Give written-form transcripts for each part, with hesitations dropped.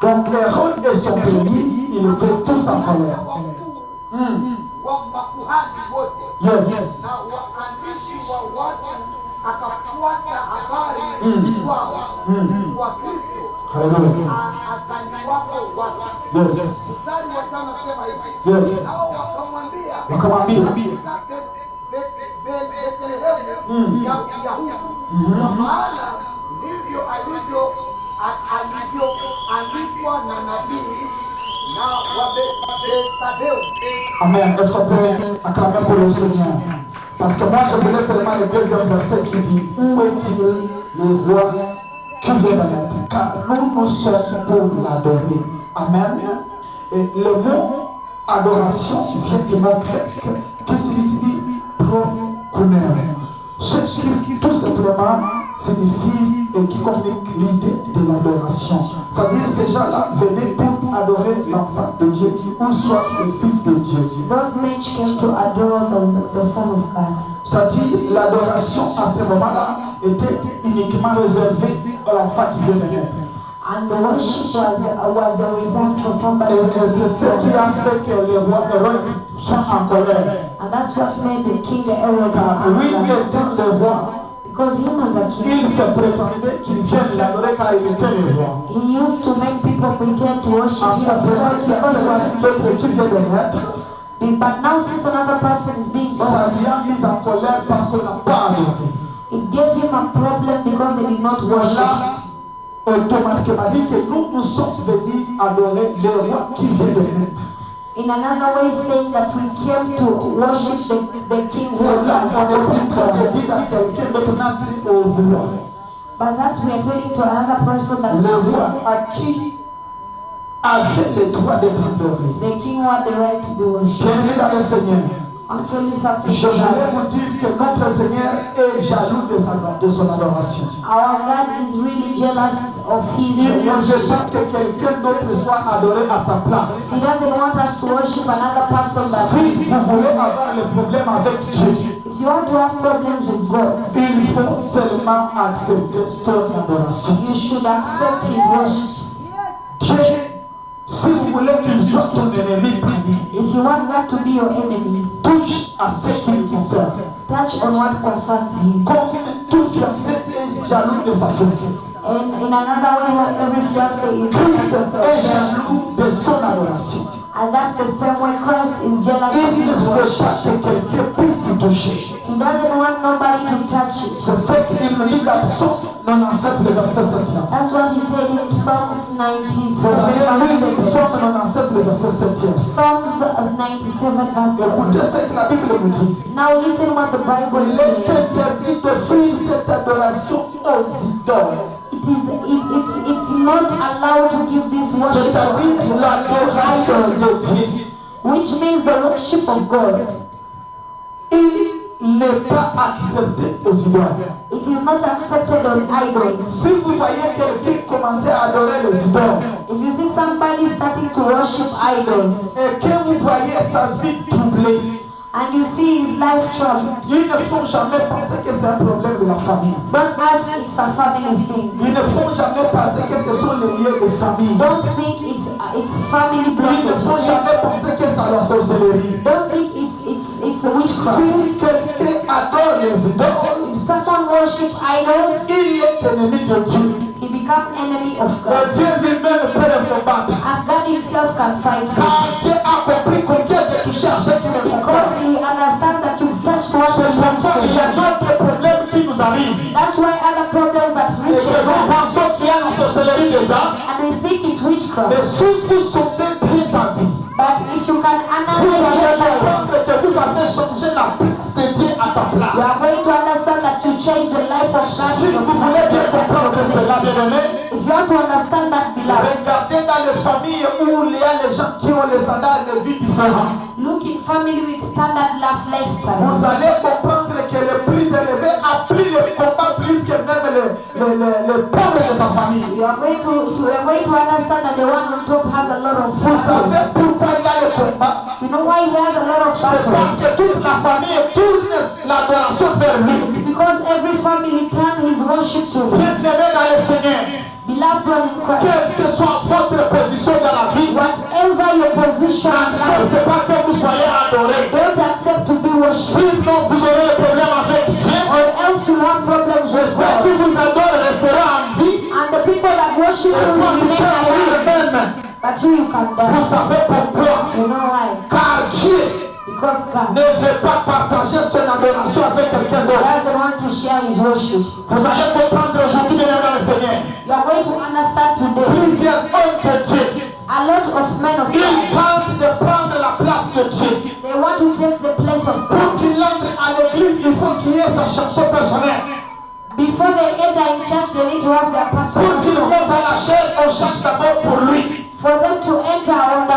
Donc Hérode et son pays, ils étaient tous en colère. Yes. Akafuata habari wao wa Kristo azaliwako wake. Yes. Mstari wa 5 sema hivi. Yes. Hao wakamwambia Bethlehemu ya Yuda, kwa maana ndivyo alivyoandikwa na nabii na Wabesabeu. Amen. Est-ce qu'on peut acclamer pour le Seigneur? Parce que moi, je voulais seulement le deuxième verset qui dit: où est-il le roi qui vient de naître? Car nous sommes pour l'adorer. Amen. Et le mot adoration vient du mot grec qui signifie prokuner. Ce qui tout simplement signifie et qui communique l'idée de l'adoration. C'est-à-dire ces gens-là venaient pour adorer l'enfant de Dieu ou soit le fils de Dieu. Those men came to adore the Son of God. C'est-à-dire l'adoration à ce moment-là était uniquement réservée à l'enfant qui vient de naître. And the worship was a result for somebody. Et c'est ce qui a fait que le roi Hérode soit en colère. And that's what made the king Herod Car lui étant le roi, because he was a king. il se prétendait qu'il vienne l'adorer car il était le roi. He used to make people pretend to worship him Après, because he was l'autre qui vient de naître, but now since another person is being ça born, lui a mis en colère parce qu'on n'a pas adoré. it gave him a problem because they did not worship. Voilà, automatiquement dit que nous sommes venus adorer le roi qui vient de naître. In another way, saying that we came to worship the king who Voilà, has on est already en train de born. dire à quelqu'un d'autre d'entrer au roi. But that we are telling to another person that Le roi à qui avait le droit d'être adoré. the king who had the right to be worshipped. Bienvenue dans le Seigneur. Actually, something Je voulais vous dire que notre Seigneur est jaloux de son adoration. our God is really jealous of his Il ne veut worship. pas que quelqu'un d'autre soit adoré à sa place. He doesn't want us to worship another person. That Si vous voulez avoir le problème avec Dieu, if you want to have problems with God, il faut seulement accepter son adoration. you should accept his worship. Dieu, si vous voulez qu'il soit ton ennemi premier, If you want God to be your enemy, touche à ce qui le concerne. touch on what concerns him. Comme tout fiancé est jaloux de sa fiancée, And in another way, every fiancé is Christ jealous of est them. jaloux de son adoration. And that's the same way Christ is jealous of Il ne his veut worship. pas que quelqu'un puisse y toucher. He doesn't want nobody to touch it. C'est ce qu'il nous dit dans Psaume 97, verset 7. That's what he said in Psalms Vous 97, avez lu verse 7. Psaume 97, verset 7. Psalms 97, verse 7. Écoutez ce que la Bible nous dit. Now listen what the Bible Il says. est interdit d'offrir cette adoration aux idoles. It's not allowed to give this worship C'est-à-dire to l'adoration idols, de Dieu. which means the worship of God. Il n'est pas accepté aux idoles. It is not accepted on idols. Si vous voyez quelqu'un commencer à adorer les idoles If you see somebody starting to worship idols et que vous voyez sa vie troublée, and you see his life troubled, il ne faut jamais penser que c'est un problème de la famille. don't ask it's a family thing. Il ne faut jamais penser que ce sont les liens de famille. Don't think it's family Il ne faut blockage. jamais penser que c'est la sorcellerie. Don't think it's a witchcraft. Si quelqu'un adore les idoles, If someone worship idols, il est ennemi de Dieu. he become enemy of Et God. Dieu lui-même peut le combattre. And God himself can fight him. Car Dieu a compris qu'on vient de toucher à ce qui le Because combat. he understands that you've touched what C'est belongs pourquoi to il y a him. d'autres problèmes qui nous arrivent. That's why other problems that Et reach que nous us, pensons qu'il y a la sorcellerie dedans. and we think it's Mais witchcraft. si vous sauvez bien ta vie, But if you can vous analyze your allez life, comprendre que vous avez changé la place de Dieu à ta you are place. going to understand that you change the life of God Si in your vous voulez bien comprendre cela, life. bien aimé, If you want to understand that, beloved, regardez dans les familles où il y a les gens qui ont les standards de vie différents. look in family with standard life Vous lifestyle. allez comprendre que le plus élevé a pris le combat plus que même les pauvres de sa famille. You are going to understand that the one on top has a lot of Vous savez battles. pourquoi il a le combat? You know why he has a lot of C'est parce battles? que toute la famille tourne l'adoration vers lui. It's because every family turn his worship to him. Bien-aimé dans le Seigneur, Beloved loved one in Christ, quelle que soit votre position dans la vie, whatever your position in life, n'acceptez pas que vous soyez adorés. don't accept to be worshipped, Sinon, vous aurez des problèmes avec Dieu. or else you have problems with Ceux qui God. vous adorent resteront en vie. And the people that worship Et you toi, will tu remain peux alive, mourir même. but you can Vous die. savez pourquoi? You know why? Car Dieu Because God ne veut pas partager son adoration avec quelqu'un d'autre. doesn't want to share his worship. Vous allez comprendre aujourd'hui, bien aimé le Seigneur. You are going to understand today. Plusieurs hommes de Dieu, A lot of men of ils God, tentent de prendre la place de Dieu. they want to take the place of Pour God. qu'il entre à l'église, il faut qu'il y ait sa chanson personnelle. Before they enter in church, they need to have their Pour personal qu'il song. monte à la chaise, on chante d'abord pour lui. For them to enter on the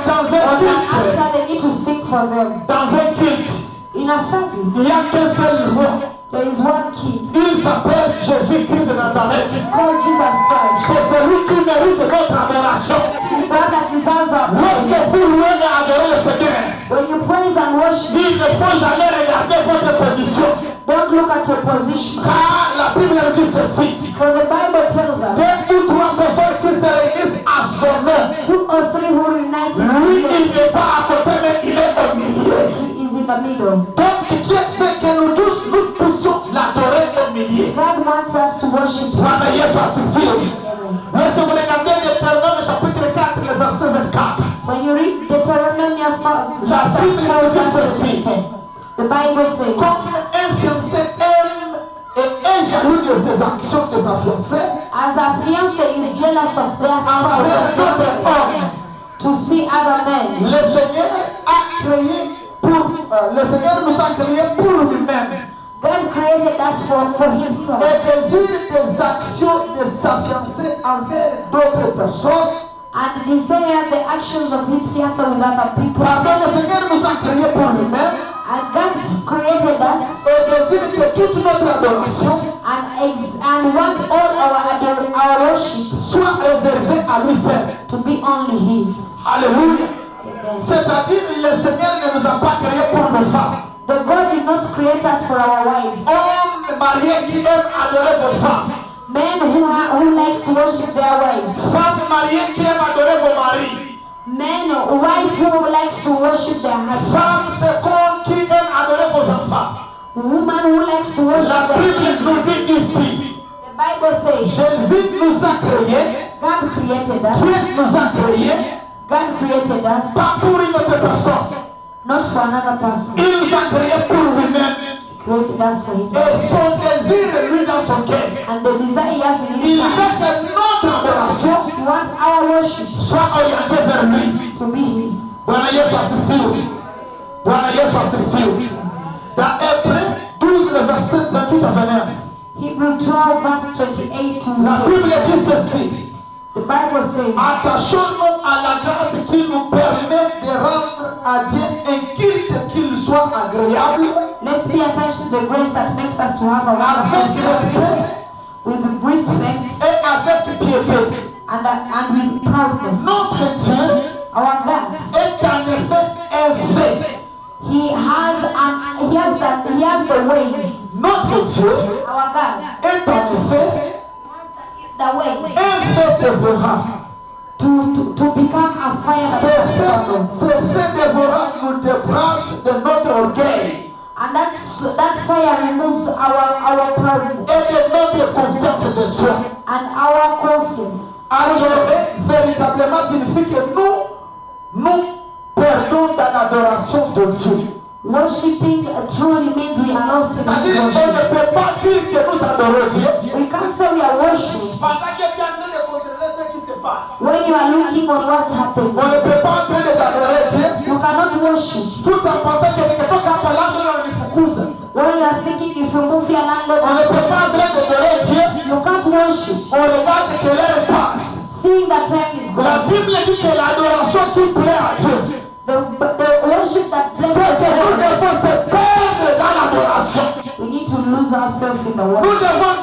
altar, they need to sing for them. Dans un culte, In a service, il n'y a qu'un seul roi. there is one king. Il s'appelle Jésus-Christ de Nazareth. It's called Jesus Christ. C'est celui qui mérite notre adoration. He's the one that deserves our praise. Lorsque vous louez et adorez le Seigneur, When you praise and worship, il ne faut jamais regarder votre position. don't look at your position. Car la Bible dit ceci. For the Bible tells us, 2 ou 3 personnes qui se réunissent à son nom. 2 or 3 who unite in Lui, his il name, n'est pas à côté, mais il est au milieu. he is in the middle. Donc, Dieu fait que nous tous, nous puissions l'adorer au milieu. God wants us to worship him. Bwana Yesu asifiwe. Lorsque vous regardez Deutéronome chapitre 4, le verset 24, When you read Deuteronomy la Bible dit ceci. the Bible says, Comme un fiancé aime et est jaloux de ses actions de sa fiancée, as a fiancé is jealous of their envers spouse, d'autres hommes, to see other men. le Seigneur a créé le Seigneur nous a créé pour lui-même. God created us for himself Et désire des actions de sa fiancée envers d'autres personnes. and desire the actions of his fiancé with other people. Pardon, le Seigneur nous a créé pour lui-même. And God created us Et désire que toute notre adoration and want all our worship soit réservée à lui seul. to be only his. Alléluia. Amen. C'est-à-dire le Seigneur ne nous a pas créés pour nos femmes. The God did not create us for our wives. Hommes mariés qui aiment adorer vos femmes. Men who likes to worship their wives. Femmes mariées qui aiment adorer vos maris. Men, wife who likes to worship their husband. Femmes fécondes qui aiment adorer vos enfants. Woman who likes to worship La their Bible children. nous dit ici, The Bible says Jésus nous a créés, God created us. Dieu nous a créés, God created us pas pour une autre personne. not for another person. Il nous a créés pour lui-même. He created us for himself. Et son désir, lui, dans son cœur, And the desire he has in il his veut heart, que notre adoration he wants our worship soit orientée vers lui. to be his. Bwana Yesu asifiwe. Bwana Yesu asifiwe. Dans Hébreux 12, le verset 28 à 29, Hebrew 12 verse 28 to la 29. Bible dit ceci. The Bible says, Attachons-nous à la grâce qui nous permet de rendre à Dieu un culte qu'il soit agréable, let's be attached to the grace that makes us to have a avec wonderful respect life with respect et avec piété. and with proudness. Notre Dieu Our God, est en effet un fait. he has the ways. Notre Dieu Our God, est en effet the ways un fait dévorant. to become a fire Ce fait dévorant nous débrasse de notre orgueil and that fire removes our proudness et de notre confiance de soi. and our conscience. Adorer véritablement signifie que nous perdons dans l'adoration de Dieu. Worshiping truly means we are lost in C'est-à-dire His qu'on worship. ne peut pas dire que nous adorons Dieu We can't say we are worshiping pendant que tu es en train de contrôler ce qui se passe. when you are looking on what's happening. On ne peut pas en train d'adorer Dieu You cannot worship tout en pensant que nikitoka hapa labda wananifukuza. when you are thinking if you move your On ne landlord. peut pas en train d'adorer Dieu. You can't worship On regarde que l'heure passe. seeing that time is La gone. Bible dit que l'adoration qui plaît à Dieu, The worship that c'est blesses que nous God. devons se perdre dans l'adoration. We need to lose ourselves in the Nous worship. devons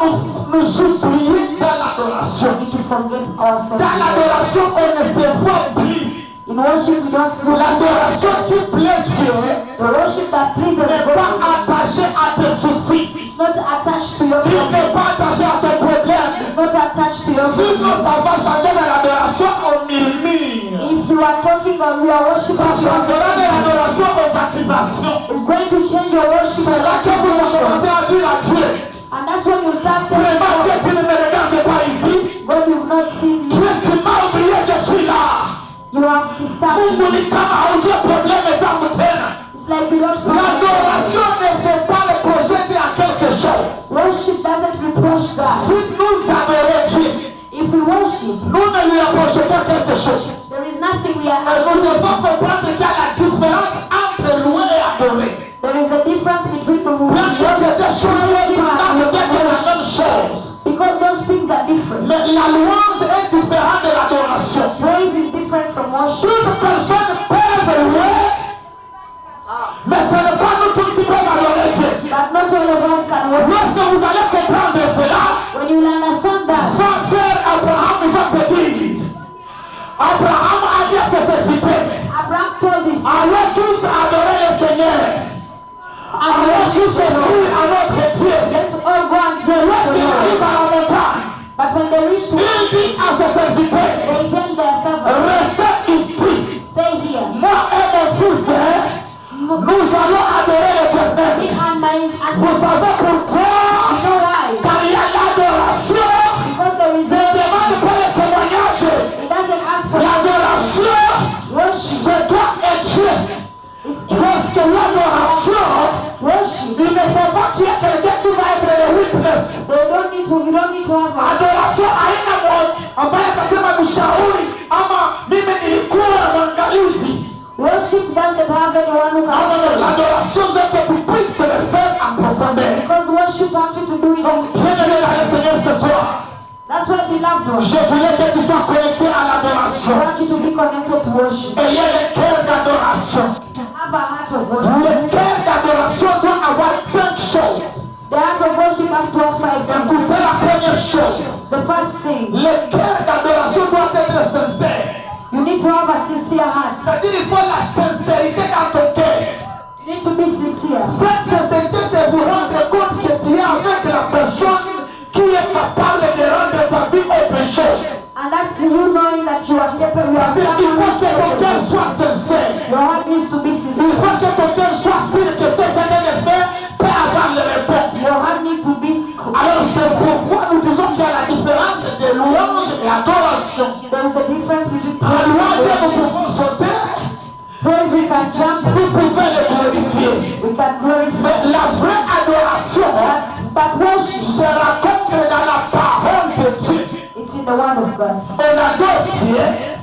nous oublier dans l'adoration. We need to forget ourselves. Dans l'adoration, on ne se voit plus. In worship, we don't see L'adoration qui plaît Dieu the worship that pleases n'est pas God attachée à tes soucis. It's not attached to your Il problem. n'est pas attaché à ton problème. It's not attached to your Sinon, problem. ça va changer de l'adoration au murmure. If you are talking or you are Ça worshiping, changera de l'adoration aux accusations. it's going to change your worship. C'est là que vous commencez à dire à Dieu, And that's when you start vraiment telling Dieu, tu ne me regardes pas ici. God, you've not seen me. Dieu, tu m'as oublié, je suis là. You have disturbed me. Mungu ni kama haujui problème zangu tena. It's like you don't know. L'adoration ne fait pas le projeter à quelque chose. Worship doesn't reproach God. Si nous adorons Dieu, If we worship, nous ne lui approchons quelque chose. there is nothing we Et are. nous devons comprendre qu'il y a la différence entre louer et adorer. There is a difference between the Bien que c'est des choses différentes, c'est pas la même chose. because those things are different. Mais la louange est différente de l'adoration. Praise is different from worship. Toute personne peut louer, mais ce n'est pas nous tous qui peuvent adorer Dieu. But not all of us can worship. Lorsque vous allez comprendre cela, When you will understand that, frère Abraham va te dire, Abraham a dit à ses serviteurs, Abraham told his allez tous adorer le Seigneur. Allez tous offrir à notre Dieu. let's all go and Mais pray lorsqu'il to arrive God. à la montagne, But when they reach to il dit à ses serviteurs, they tell their servants, restez ici. stay here. Moi et mon fils, nous allons adorer l'Éternel. Me and my and Vous savez pourquoi? you know why? Car il y a l'adoration. Because there is Ne demande pas le témoignage. it doesn't ask for L'adoration, worship. c'est toi et Dieu. It's Lorsque l'adoration, worship. il ne faut pas qu'il y ait quelqu'un qui va être le witness. You don't need to have a Adoration haina ambaye akasema mshauri ama mimi nilikuwa mwangalizi. worship doesn't have anyone who can say. L'adoration c'est que tu puisses le faire en profondeur. Because worship wants you to do it. Bien-aimé dans le Seigneur ce soir, That's why, beloved ones, je voulais que tu sois connecté à I l'adoration. want you to be connected to worship. Ayez le cœur d'adoration. Have a heart of worship. Le cœur d'adoration doit avoir 5 choses. The heart of worship has to have 5 things. Écoutez la première chose. The first thing, Le cœur d'adoration doit être sincère. you need to have a sincere heart. C'est-à-dire il faut la sincérité dans ton cœur. You need to be sincere. Cette sincérité, c'est vous rendre compte que tu es avec la personne qui est capable de rendre ta vie autre chose. And that's you knowing that you are capable. You are Il faut que ton cœur someone. soit sincère. Your heart needs to be Il sincere. faut que ton cœur soit sûr que ce que tu de faire peut avoir les réponses. Your heart needs to be. Alors c'est pourquoi nous disons qu'il y a la différence de louange et adoration. There is a difference between La louange, nous praise and worship. pouvons sauter, Praise we can jump. nous pouvons le glorifier. We can glorify. Mais la vraie adoration But worship, se rencontre dans la parole de Dieu. it's in the word of God. On adore Dieu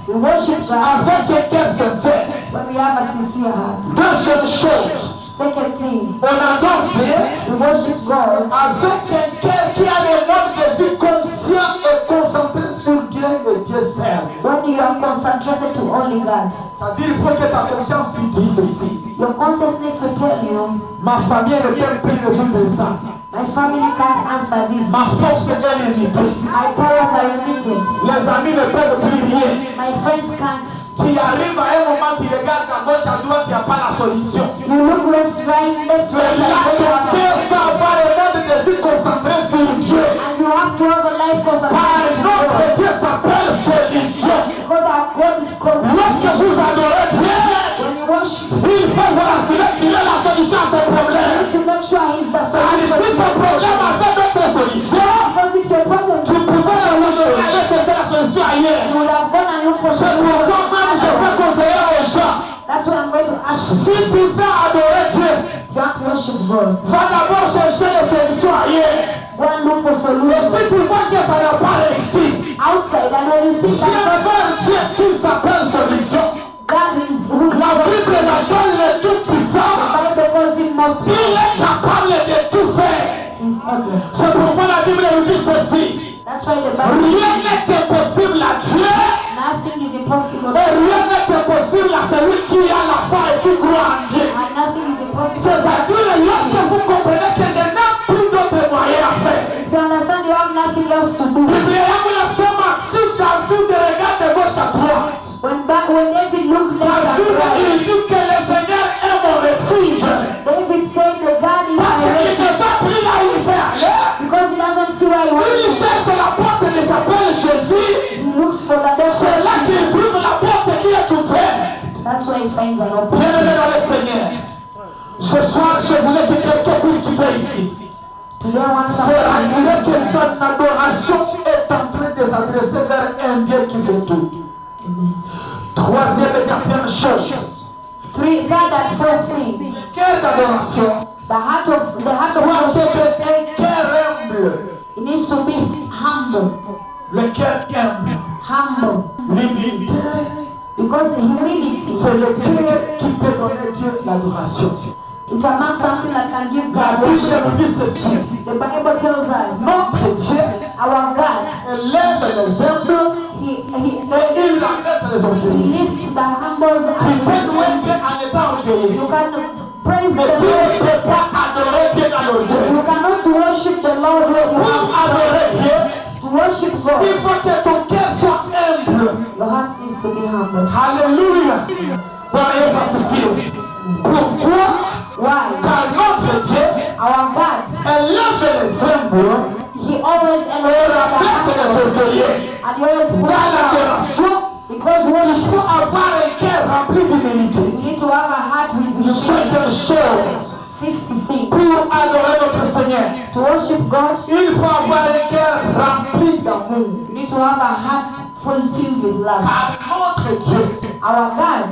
We worship God avec un cœur sincère. when we have a sincere heart. Deuxième chose, Second thing, on adore Dieu we worship God avec un cœur qui a le mode de vie conscient et concentré sur Dieu et Dieu seul. when you are concentrated to only God. C'est-à-dire il faut que ta conscience te dise ceci. Your conscience needs to tell you, Ma famille ne peut plus résoudre ça. my family can't answer this. Ma force est limitée. My powers are limited. Les amis ne peuvent plus rien. My friends can't. Tu arrives à un moment, tu regardes à gauche, à droite, il n'y a pas la solution. You look left, right, left, Mais right, là, ton and cœur va avoir un mode de vie concentré sur Dieu. you have to have a life Car concentrated to notre God. Dieu s'appelle solution. Because our God is complete. Lorsque vous adorez Dieu, When you worship, il faut vous assurer qu'il est la solution à ton problème. to make sure He's the Et si solution. ton problème avait d'autres solutions, Because if your problem tu pouvais aller chercher la solution ailleurs. you would have gone and looked for C'est pourquoi même je veux conseiller aux gens, That's why I'm going to ask you. si tu veux adorer Dieu, You have to worship God. va d'abord chercher les solutions ailleurs. Go and look for Et solutions si tu vois que ça n'a pas réussi, outside. And when you see viens that vers Dieu qui s'appelle solution. God is who La Bible l'appelle le Tout-Puissant. Bible calls Him most Il est capable de tout faire. He's able. C'est pourquoi la Bible nous dit ceci. That's why the Bible Rien n'est impossible à Dieu. nothing is impossible. Et rien n'est impossible à celui qui a la foi et qui croit en Dieu. And nothing is impossible. C'est-à-dire, lorsque vous comprenez que je n'ai plus d'autres moyens à faire. If you understand you have nothing else to do. Biblia yangu inasema si David regarde gauche à droite. When David looked La left and Bible right, il dit que le Seigneur est mon refuge. David said that God is Parce my qu'il refuge. ne va plus là où il faut an Bien-aimé opportunity. dans le Seigneur, ce soir, je voulais que quelqu'un puisse quitter ici. Today I want C'est somebody rappeler que son adoration est en train de s'adresser vers un Dieu qui fait tout. Troisième et quatrième chose, third and fourth thing. le cœur d'adoration The heart of doit worship. être un cœur humble. It needs to be humble. Le cœur humble. Humble. L'humilité, Because humility c'est le cœur qui peut donner Dieu l'adoration. is among something that can give La God Bible worship. nous dit ceci. The Bible tells us Notre Dieu our God, élève les humbles He et il rabaisse les orgueilleux. lifts the humbles Tu peux and louer Dieu en étant orgueilleux. you can praise Mais the tu ne Lord. peux pas adorer Dieu dans l'orgueil. You cannot worship the Lord when you Pour have adorer Dieu, to worship God. il faut que ton cœur soit humble. Your heart needs to be humble. Alléluia. Bon, Dieu va suffire. Pourquoi? Why? Car notre Dieu Our God, élève les humbles He always et elevates rabaisse the les humble orgueilleux. and He always Dans puts l'adoration, because il worship, faut avoir un cœur rempli d'humilité. you need to have a heart with humility. Cinquième chose, Fifth thing, pour adorer notre Seigneur, to worship God, il faut avoir un cœur rempli d'amour. you need to have a heart filled with love. Car notre Dieu, Our God,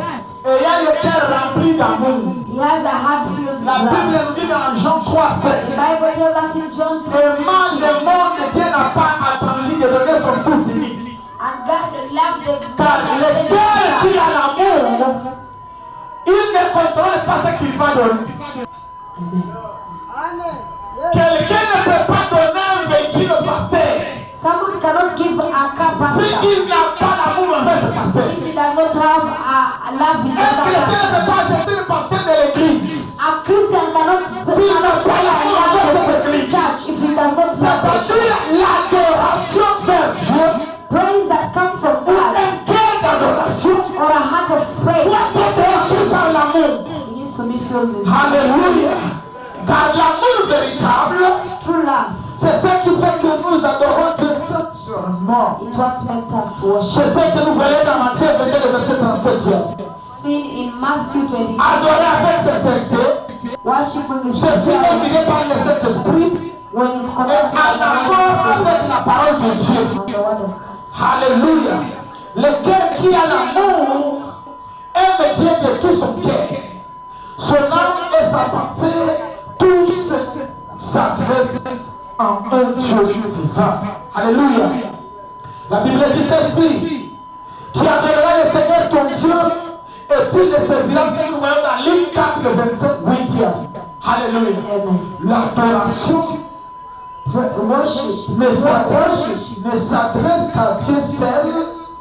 ayant le cœur rempli d'amour, He has a heart filled with la Bible love. nous dit dans Jean 3, 7, The Bible tells us in John 3, aimant le monde, Dieu n'a pas attendu de donner son Fils unique. and God loved the Car le cœur qui a l'amour, il ne contrôle pas ce qu'il va donner. Amen. Quelqu'un ne peut pas donner un véhicule au pasteur Someone cannot give a car pastor s'il n'a pas l'amour envers ce pasteur. if he does not have a love in Un the chrétien ne pastor. peut pas acheter une parcelle de l'église. A Christian cannot buy a love of the church if he does not have C'est-à-dire l'adoration vers Dieu, praise that comes from ou God un cœur d'adoration, or a heart of praise. doit être reçu par l'amour. It needs to be filled with Alléluia. Car l'amour véritable, true love. c'est ce qui fait que nous adorons Dieu sincèrement. It's what makes us to C'est worship. ce que nous voyons dans Matthieu 22, le verset 37. Seen in Matthew 20. Adorer avec sincérité, Worship with ceci est sincerity guidé par le Saint-Esprit when it's et connected en accord avec la parole de Dieu. on the word of God. Alléluia. Le cœur qui a l'amour aime Dieu de tout son cœur. Son âme et sa pensée, tous s'adressent en un Dieu vivant. Alléluia. La Bible dit ceci. Tu adoreras le Seigneur ton Dieu et tu le serviras, ce que nous voyons dans Luc 4, le 27, 8e. Alléluia. Amen. L'adoration Worship ne s'adresse qu'à Dieu seul.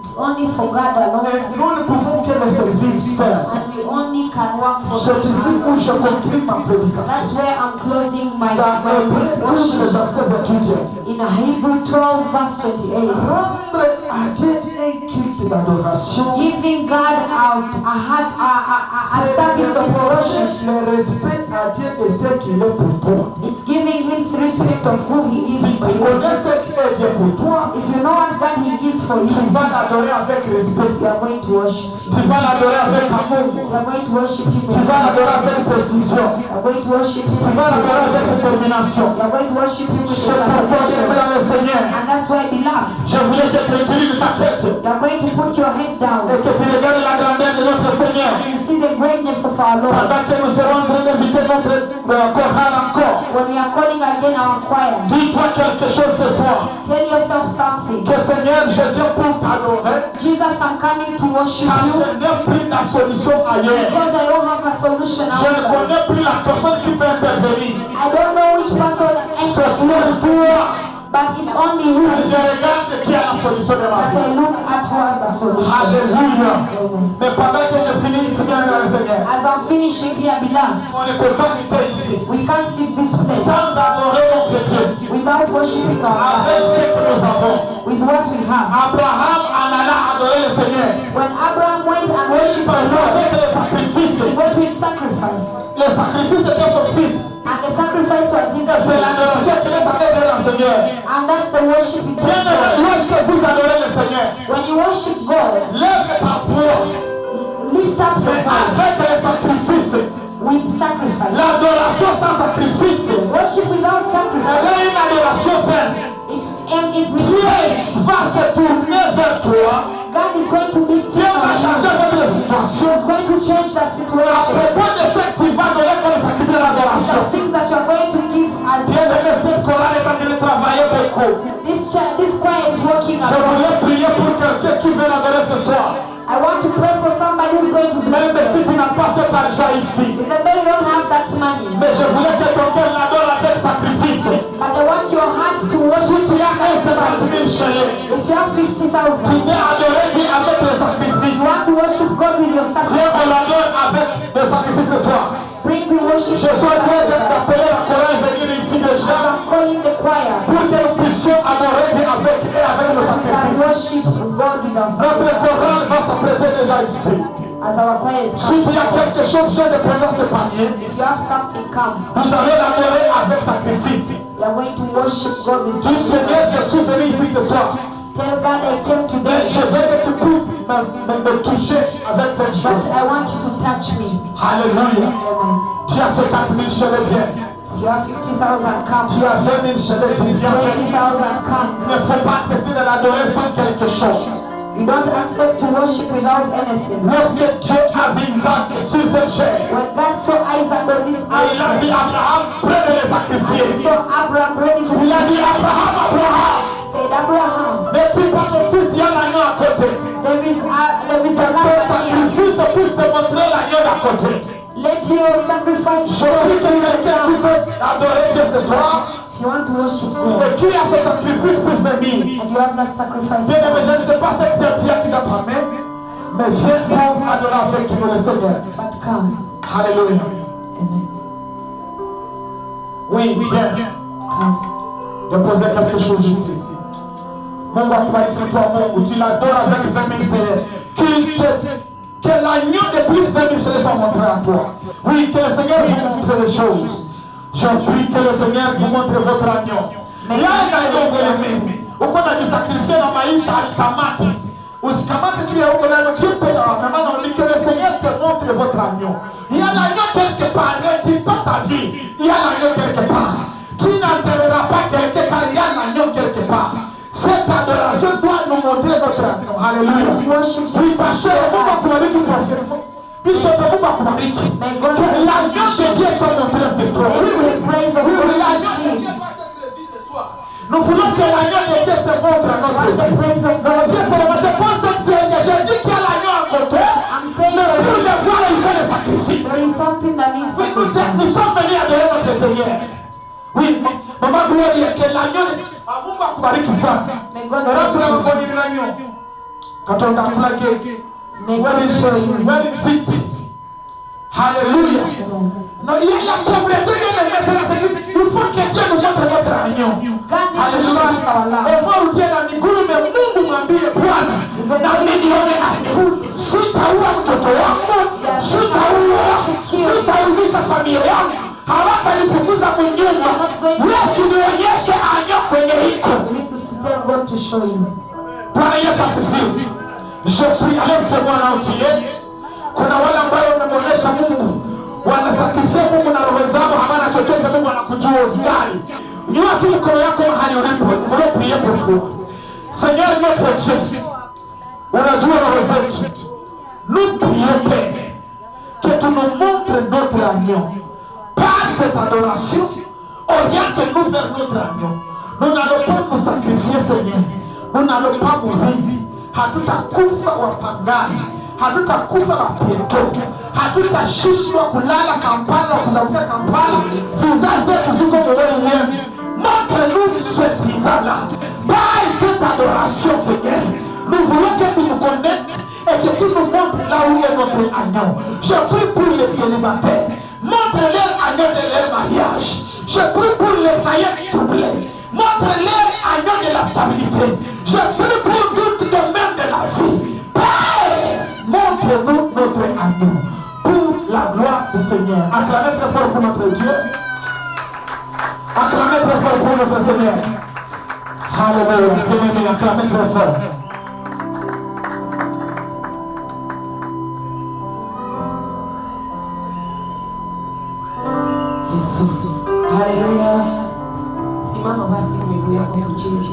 is only for God alone, Et nous ne pouvons que le servir seul. and we only can work for C'est ici God. où je conclue ma prédication. That's where I'm closing my Dans Hébreux 12, le worship. verset 28. In Hebrew 12 verse 28, Rendre à Dieu un culte d'adoration. giving God a service of worship. Le respect à Dieu de ce qu'il est pour toi. It's giving Him respect of who He is Si for tu you. connais ce qui est Dieu pour toi, If you know what God He is for tu you, vas l'adorer avec respect. you are going to worship. Tu vas l'adorer avec amour. You are going to worship Him. Tu vas l'adorer avec précision. You are going to worship Him. Tu vas l'adorer avec détermination. You are going to worship Him with C'est pourquoi j'aime determination. dans le Seigneur. And that's why, beloved, Je voulais que tu inclines ta tête you are going to put your head et down. que tu regardes la grandeur de notre Seigneur. You see the greatness of our Lord. Pendant que nous serons en train d'inviter notre chorale encore. When we are calling again our choir, Dis-toi quelque chose ce soir. tell yourself something. Que Seigneur, je viens pour t'adorer. Jesus, I'm coming to worship Car you je n'ai plus la solution ailleurs. because I don't have a solution Je ne outside. connais plus la personne qui peut intervenir. I don't know which person Ce answers, soir, toi, but it's only you je regarde qui a la solution de ma that vie. I look at who has the solution. Alléluia. Amen. Mais pendant que je finis ici, bien dans le Seigneur, As I'm finishing here, beloved, on ne peut pas quitter ici we can't leave this place sans adorer notre Dieu. without worshiping our Avec God ce que nous avons. with what we have. Abraham en allant adorer le Seigneur. When Abraham went and worshipped the Lord, Avec les sacrifices. he went with sacrifice. Le sacrifice était son fils. And the sacrifice was his C'est son. l'adoration qu'il est en train de faire au Seigneur. And that's the worship he Bien does. aimé, lorsque vous adorez le Seigneur, When you worship God, lève ta voix lift up your mais voice avec change that À situation. propos de ce qui va donner comme sacrifice de l'adoration. The things that you are going to give as Bien aimé, cette chorale est en train de travailler beaucoup. this choir is working Je on. voulais prier pour quelqu'un qui veut l'adorer ce soir. I want to pray for somebody who's going to bless Même si them. tu n'as pas cet argent ici. Even though you don't have that money, Mais je voulais que ton cœur l'adore avec sacrifice. but I want your heart to Si worship tu as un 50 000 with chéris, If you have tu 50,000, viens adorer Dieu avec le sacrifice. you want to worship God with your Viens, on sacrifice. l'adore avec le sacrifice ce soir. Bring the worship. Je suis en train d'appeler la chorale venir ici déjà I'm calling the choir. pour que nous puissions adorer Dieu avec le And sacrifice. worship God with our Notre sacrifice. chorale va s'apprêter déjà ici. As our choir is Si tu as coming, quelque chose, viens de prendre ce panier. if you have something, come. Nous allons l'adorer avec sacrifice. You are going to worship God with Dis Seigneur, je suis venu ici ce soir. Tell God I came Mais today, je veux que tu puisses me toucher avec cette but chose. I want you to touch me. Alléluia. Amen. Tu as 50 000 chéris, viens. If you have 50,000, come. Tu as 20 000 chéris, tu viens. 20,000, come. Il ne faut pas accepter de l'adorer sans quelque chose. You don't accept to worship without anything. Lorsque Dieu a vu Isaac sur cette chair, When God saw Isaac on this et il a altar, dit Abraham, près de les sacrifier. he saw Abraham ready to Il a dit Abraham, said, Abraham, n'es-tu pas ton fils, il y a l'agneau à côté. there is a Ton lamb here. sacrifice puisse te montrer l'agneau d'à côté. Let your sacrifice Je show suis you quelqu'un qui veut adorer Dieu ce soir, if you want to worship God. et qui a ce sacrifice puisse venir. And you have that sacrifice. Bien aimé, je ne sais pas ce que Dieu qui t'a main, mais viens pour adorer avec nous le Seigneur. But come. Alléluia. Amen. Oui, viens. Come. Je posais quelque chose ici. Mungu akubariki toi, Mungu. Tu l'adores avec 20 000 célèbres. Que l'agneau de plus de 20 000 célèbres soit montré à toi. Oui, que le Seigneur vous montre des choses. Je prie que le Seigneur vous montre votre agneau. Il y a un agneau que vous aimez. Uko najisakrifia na maisha alikamati. Usikamate tu ya huko nalo kipe na maana que le Seigneur te montre votre agneau. Il y a l'agneau quelque part, ne dis pas ta vie. Il y a l'agneau quelque part. Tu n'enterreras pas quelqu'un car il y a l'agneau quelque part. Cette adoration doit nous montrer notre agneau. Alléluia. Oui, parce que Mungu akubariki prophète. Bishop Mungu akubariki. Que l'agneau de Dieu soit montré sur toi. Oui, l'agneau. Nous voulons que l'agneau de Dieu se montre à notre vie. Dieu se montre pas sexuel. J'ai dit qu'il y a l'agneau à côté. Mais pour le voir, il faut le sacrifice. There is something that needs Oui, nous sommes venus adorer notre Seigneur. Oui, maman Gloria, que l'agneau de Mungu akubariki sana. Rafula mfoni l'agneau. Quand on a plaqué, where is it? Alléluia. Non, il y a la pauvreté de la il faut que Dieu nous montre notre agneau. Alléluia. Moi, Dieu na miguu na Mungu mwambie Bwana, na milioni agneau. Sitaua mtoto wangu, sitauzisha familia yangu. Hawatanifukuza mnyumba. Yesu nionyeshe agneau kwenye hiko. God to show you. Bwana Yesu asifiwe. Je prie avec moi na utie. Kuna wale ambao wanamuonesha Mungu, wanasakrifia Mungu na roho zao, hawana chochote. Mungu anakujua usijali. Nyua tu mkono yako mahali ulipo. Voulez prier pour toi. Seigneur notre Dieu, unajua roho zetu. Nous prions Père, que tu nous montres notre agneau. Par cette adoration, oriente-nous vers notre agneau. Nous n'allons pas nous sacrifier, Seigneur. Nous n'allons pas mourir. Hatutakufa wapagani, hatutakufa wapieto, hatutashindwa kulala Kampala, kuzunguka Kampala. Vizazi zetu ziko wewe. Montre-nous ce visa-là. Par cette adoration, Seigneur, nous voulons que tu nous connectes et que tu nous montres là où est notre agneau. Je prie pour les célibataires. Montre-leur agneau de leur mariage. Je prie pour les foyers troublés. Montre-leur agneau de la stabilité. Je prie pour tout domaine de la vie. Père, montre-nous notre agneau pour la gloire du Seigneur. Acclamez très fort pour notre Dieu. Acclamez très fort pour notre Seigneur. Alléluia. Bien-aimé, acclamez très fort. Yesu. Haleluya. Simama basi kwa miguu yako ya kucheza.